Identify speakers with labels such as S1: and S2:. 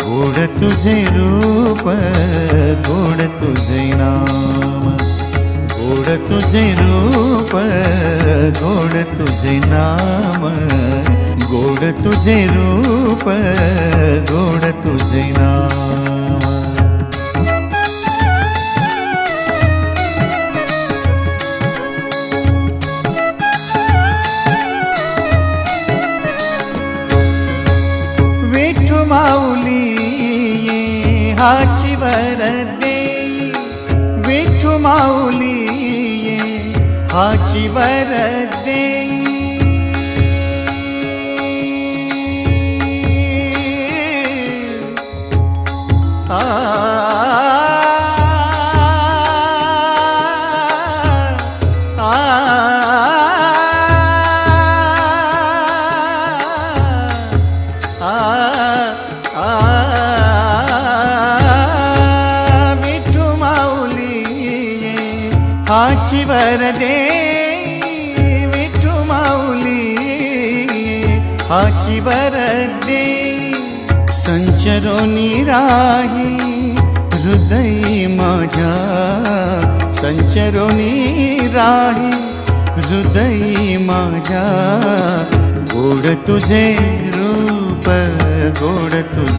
S1: गोड तुझे रूप गोड तुझे नाम, गोड तुझे रूप गोड तुझे नाम, गोड तुझे रूप गोड तुझे नाम। विठू माऊली ये हाची वरदे, विठू माऊली ये हाची वरदे, विठू माऊली ये हाची वरदे, विठू माऊली ये हाची वरदे। संचरोनी राही हृदय माझ्या, संचरोनी राही हृदय माझ्या, गोड तुझे रूप गोड तुझे